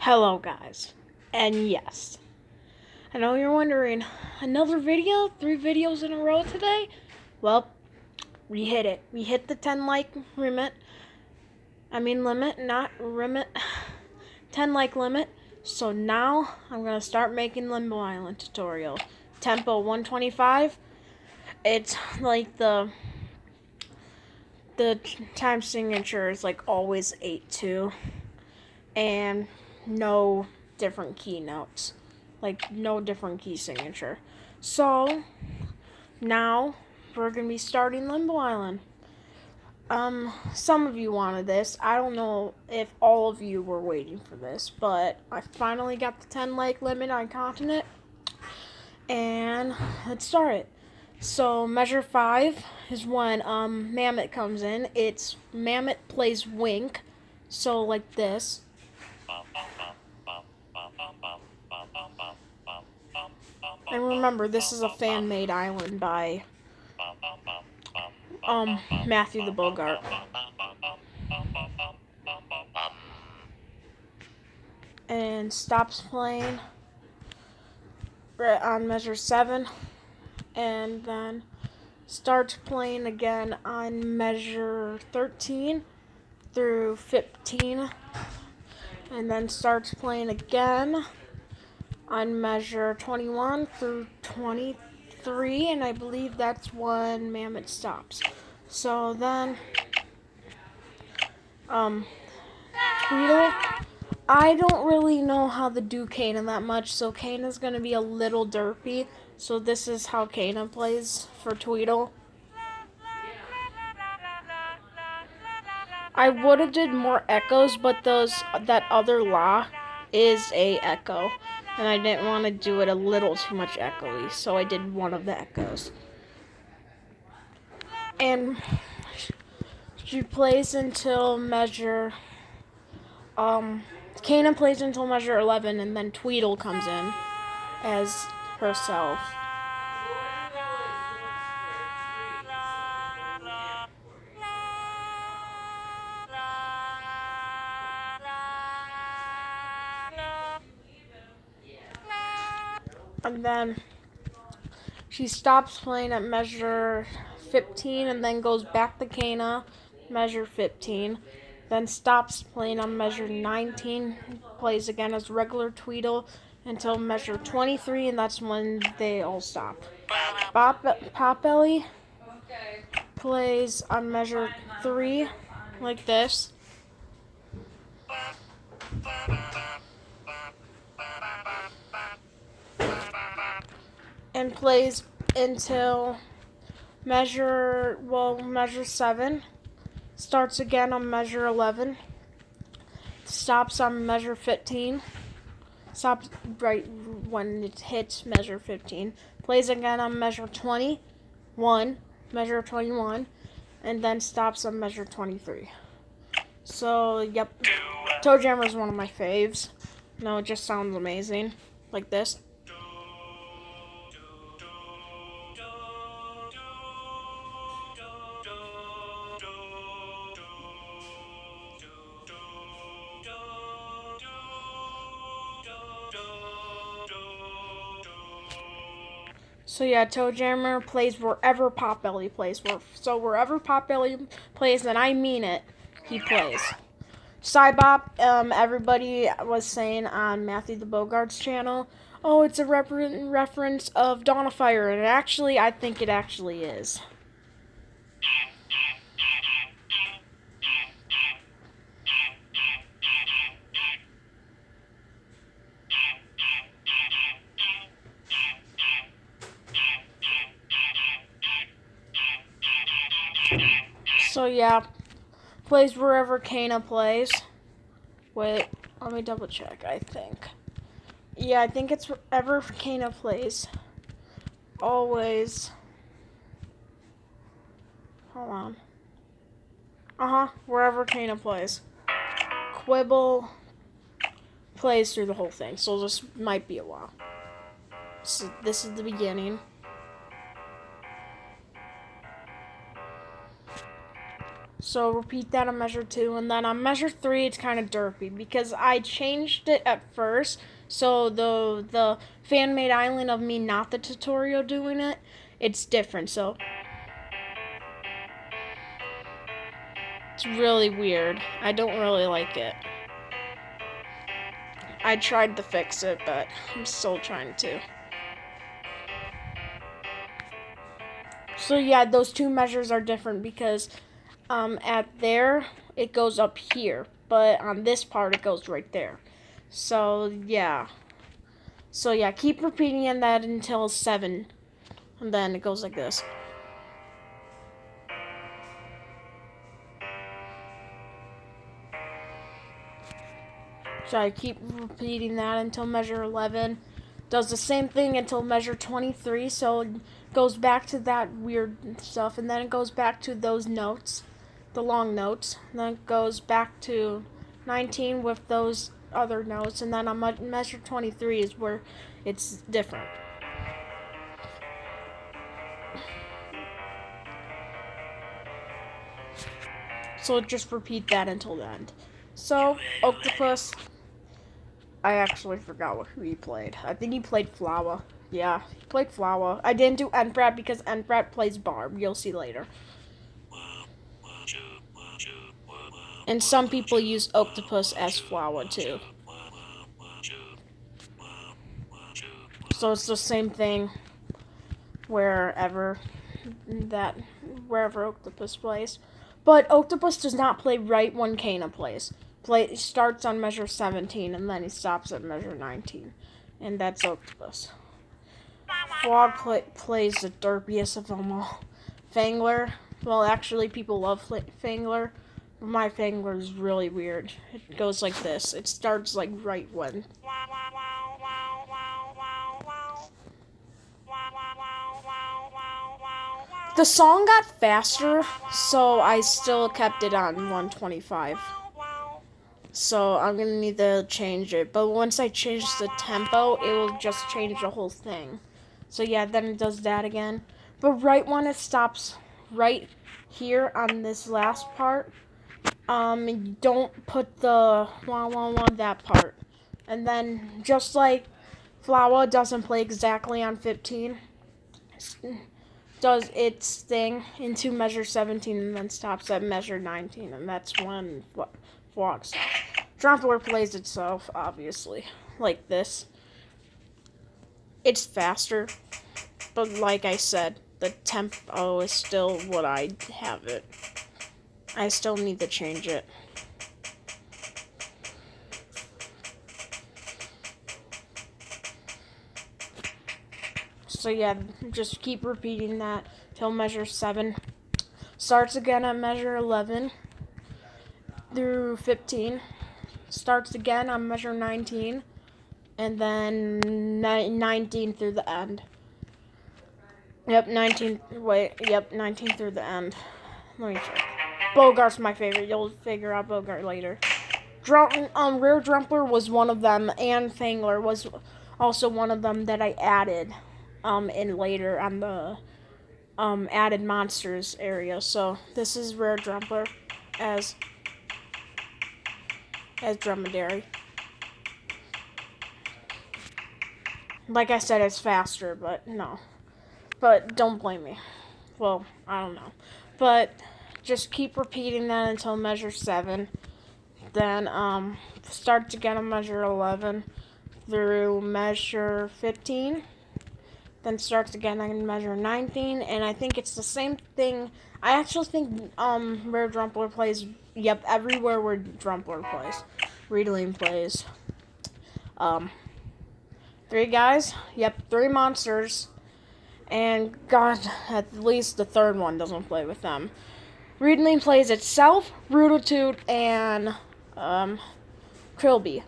Hello guys, and yes, I know you're wondering, another video? 3 videos in a row today? Well, we hit it. We hit the 10 like limit. Limit, not limit. 10 like limit. So now I'm going to start making Limbo Island tutorial. Tempo 125. It's like the time signature is like always 8-2. And no different key notes. Like, no different key signature. So, now, we're going to be starting Limbo Island. Some of you wanted this. I don't know if all of you were waiting for this, but I finally got the 10 like limit on continent. And let's start it. So, measure 5 is when, Mammoth comes in. It's Mammoth plays Wink. So, like this. And remember, this is a fan-made island by Matthew the Bowgart. And stops playing right on measure 7, and then starts playing again on measure 13 through 15, and then starts playing again on measure 21 through 23, and I believe that's when Mammoth stops. So then, Tweedle, I don't really know how to do Cana that much, so Cana's gonna be a little derpy. So this is how Cana plays for Tweedle. I would have did more echoes, but that other la is a echo, and I didn't want to do it a little too much echoey, so I did one of the echoes. And she plays until measure Cana plays until measure 11, and then Tweedle comes in as herself. And then she stops playing at measure 15 and then goes back to Cana, measure 15. Then stops playing on measure 19, plays again as regular Tweedle until measure 23, and that's when they all stop. Potbelly plays on measure 3, like this. And plays until measure 7. Starts again on measure 11. Stops on measure 15. Stops right when it hits measure 15. Plays again on measure 21. Measure 21. And then stops on measure 23. So, yep. Toejammer is one of my faves. No, it just sounds amazing. Like this. So yeah, Toejammer plays wherever Potbelly plays. So wherever Potbelly plays, and I mean it, he plays. Cybop, everybody was saying on Matthew the Bowgart's channel, oh, it's a reference of Dawn of Fire, and actually, I think it actually is. So yeah, plays wherever Cana plays. Wait, let me double check, I think. Yeah, I think it's wherever Cana plays. Always. Hold on. Wherever Cana plays. Quibble plays through the whole thing, so this might be a while. So this is the beginning. So repeat that on measure 2, and then on measure 3, it's kind of derpy because I changed it at first. So the fan-made island of me, not the tutorial doing it, it's different. So it's really weird. I don't really like it. I tried to fix it, but I'm still trying to. So yeah, those two measures are different because at there it goes up here, but on this part it goes right there. So yeah. Keep repeating that until 7, and then it goes like this. So I keep repeating that until measure 11. Does the same thing until measure 23, so it goes back to that weird stuff, and then it goes back to those notes, the long notes, and then it goes back to 19 with those other notes, and then on measure 23 is where it's different. So just repeat that until the end. So, Octopus, I actually forgot who he played. I think he played Flower. Yeah, he played Flower. I didn't do Entbrat because Entbrat plays Barb. You'll see later. And some people use Octopus as Flower too. So it's the same thing wherever Octopus plays. But Octopus does not play right when Cana plays. Starts on measure 17 and then he stops at measure 19. And that's Octopus. Frog plays the derpiest of them all. Fangler. Well, actually, people love Fangler. But my Fangler is really weird. It goes like this. It starts like right when. The song got faster, so I still kept it on 125. So I'm gonna need to change it. But once I change the tempo, it will just change the whole thing. So yeah, then it does that again. But right when it stops right here on this last part, you don't put the wah wah wah that part. And then just like Flower doesn't play exactly on 15, does its thing into measure 17 and then stops at measure 19, and that's when Frog stops. Drumpler plays itself, obviously, like this. It's faster, but like I said, the tempo is still what I have it. I still need to change it. So yeah, just keep repeating that till measure 7. Starts again at measure 11 through 15. Starts again on measure 19. And then 19 through the end. Yep, 19 through the end. Let me check. Bogart's my favorite. You'll figure out Bogart later. Rare Drumpler was one of them, and Fangler was also one of them that I added in later on the added monsters area. So this is Rare Drumpler as Dromedary. Like I said, it's faster, but no. But don't blame me. Well, I don't know. But just keep repeating that until measure 7. Then starts again on measure 11 through measure 15. Then starts again on measure 19, and I think it's the same thing. I actually think Rare Drumpler plays, everywhere where Drumpler plays. Riedling plays. 3 guys, 3 monsters, and God, at least the third one doesn't play with them. Riedling plays itself, Ruditude, and Krillbee.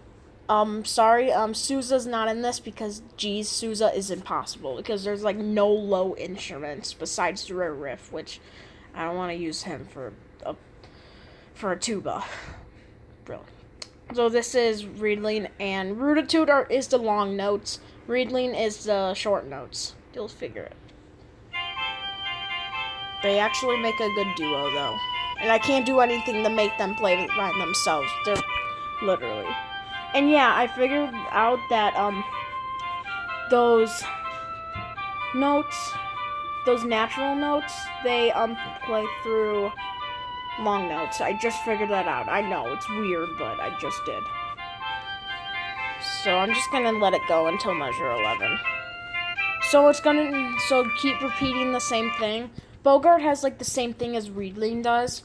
Sorry, Sousa's not in this because, geez, Sousa is impossible because there's, like, no low instruments besides the rare riff, which I don't want to use him for a tuba. Really. So this is Riedling, and Ruditude is the long notes. Riedling is the short notes. You'll figure it. They actually make a good duo, though. And I can't do anything to make them play by themselves. They're literally. And yeah, I figured out that those notes, those natural notes, they play through long notes. I just figured that out. I know it's weird, but I just did. So I'm just gonna let it go until measure 11. So keep repeating the same thing. Bogart has like the same thing as Riedling does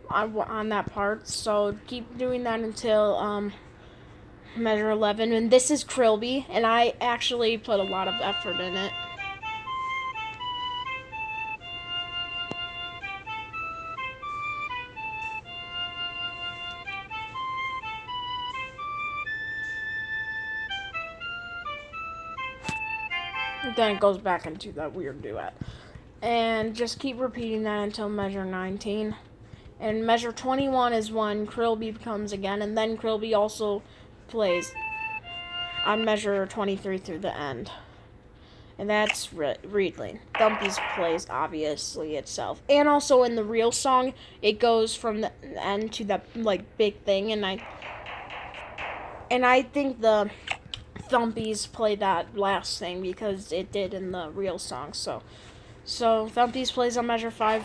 on that part. So keep doing that until measure 11. And this is Krillbee, and I actually put a lot of effort in it. Then it goes back into that weird duet. And just keep repeating that until measure 19. And measure 21 is when Krillbee comes again, and then Krillbee also plays on measure 23 through the end. And that's Riedling. Thumpies plays, obviously, itself. And also in the real song, it goes from the end to that, like, big thing, and I think the Thumpies play that last thing because it did in the real song. So Thumpies plays on measure 5.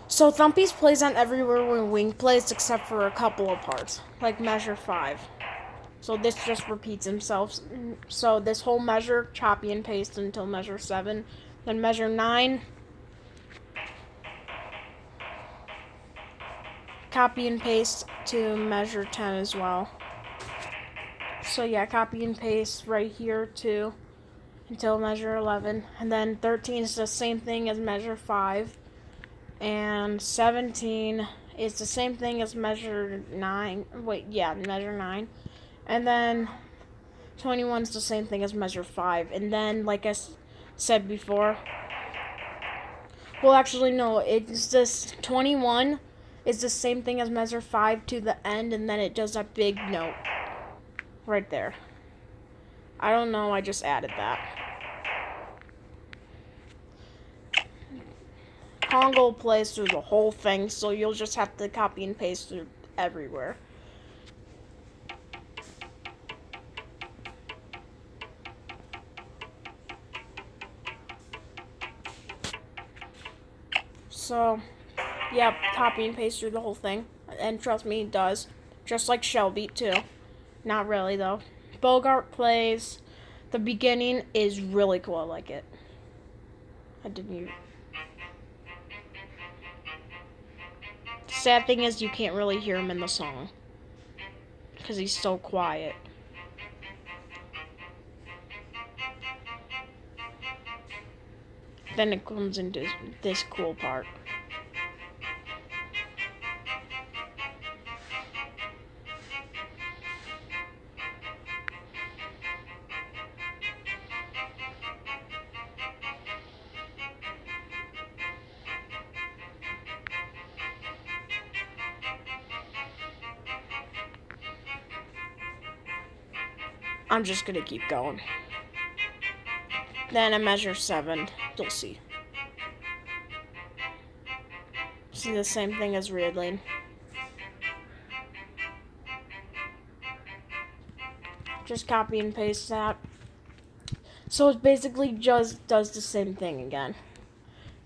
So Thumpies plays on everywhere where Wing plays except for a couple of parts, like measure 5. So this just repeats himself. So this whole measure, copy and paste until measure 7. Then measure 9, copy and paste to measure 10 as well. So yeah, copy and paste right here too until measure 11. And then 13 is the same thing as measure 5. And 17 is the same thing as measure 9. Measure 9. And then 21 is the same thing as measure 5. And then, like I said before, well, actually, no, it's this 21 is the same thing as measure 5 to the end, and then it does that big note right there. I don't know, I just added that. Kango plays through the whole thing, so you'll just have to copy and paste through everywhere. So, yeah, copy and paste through the whole thing. And trust me, it does. Just like Shellbeat, too. Not really, though. Bogart plays. The beginning is really cool. I like it. I didn't even... Sad thing is you can't really hear him in the song. Because he's so quiet. Then it comes into this cool part. I'm just gonna keep going. Then I measure 7. You'll see. See the same thing as Riedling. Just copy and paste that. So it basically just does the same thing again.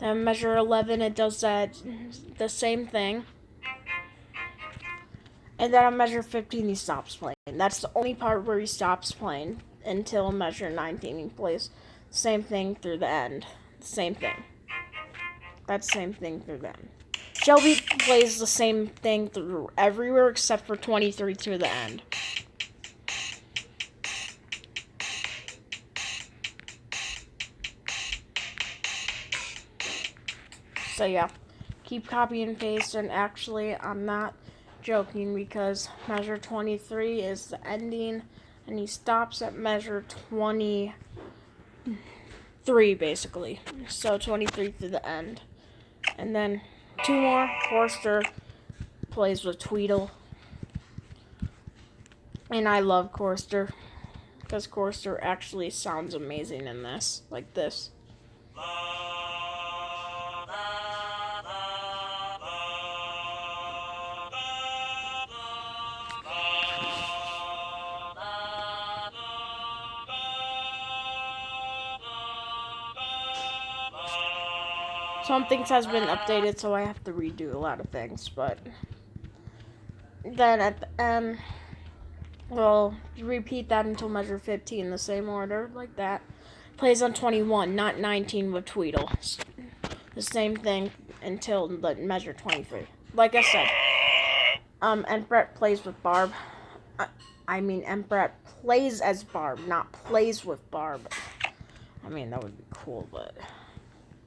Then measure 11, it does the same thing. And then on measure 15, he stops playing. That's the only part where he stops playing until measure 19. He plays the same thing through the end. Same thing. That same thing through the end. Shelby plays the same thing through everywhere except for 23 through the end. So yeah, keep copy and paste, and actually I'm not joking because measure 23 is the ending and he stops at measure 23 basically. So 23 through the end. And then 2 more. Forster plays with Tweedle. And I love Forster because Forster actually sounds amazing in this, like this. some things has been updated, so I have to redo a lot of things. But then at the end, we'll repeat that until measure 15, the same order, like that. Plays on 21, not 19 with Tweedle. The same thing until the measure 23. Like I said, Emperor plays with Barb. Emperor plays as Barb, not plays with Barb. I mean, that would be cool, but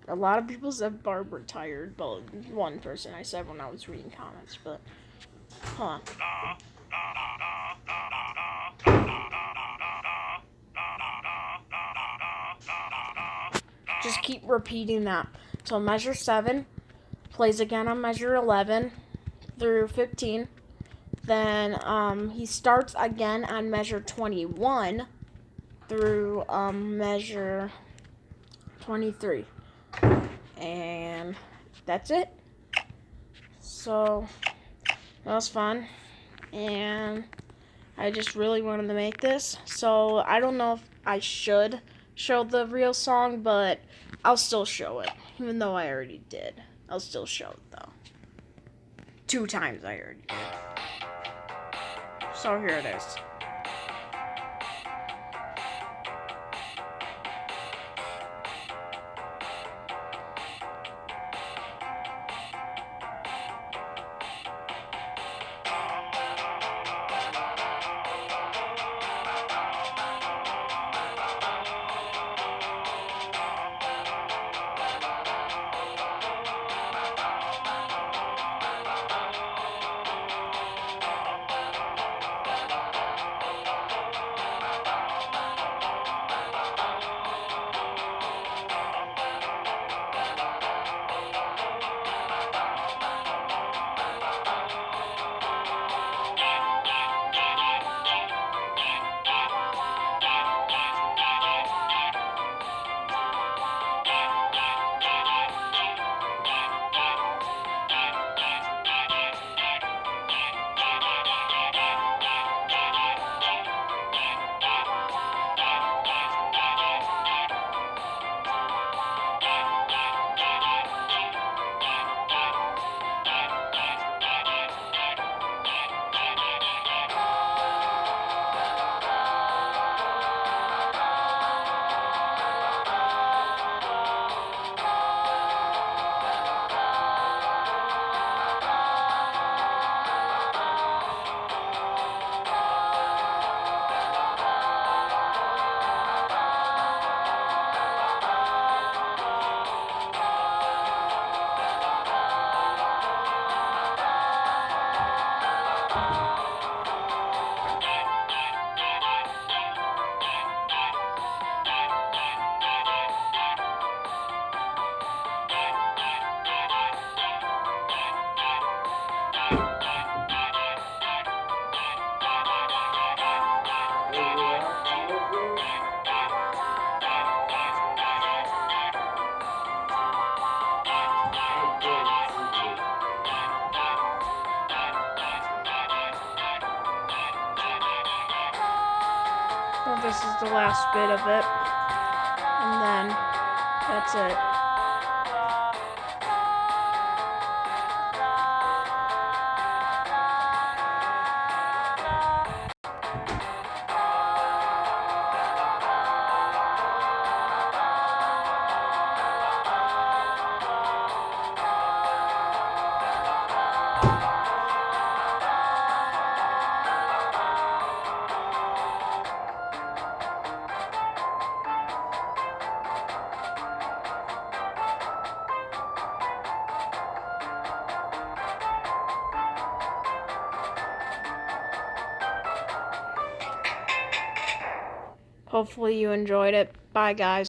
a lot of people said Barb retired, but one person I said when I was reading comments, but, Just keep repeating that. So measure 7 plays again on measure 11 through 15. Then he starts again on measure 21 through measure 23. And that's it. So that was fun. And I just really wanted to make this. So I don't know if I should show the real song, but I'll still show it. Even though I already did. I'll still show it though. 2 times I already did. So here it is. Well, this is the last bit of it. And then that's it. Hopefully you enjoyed it. Bye, guys.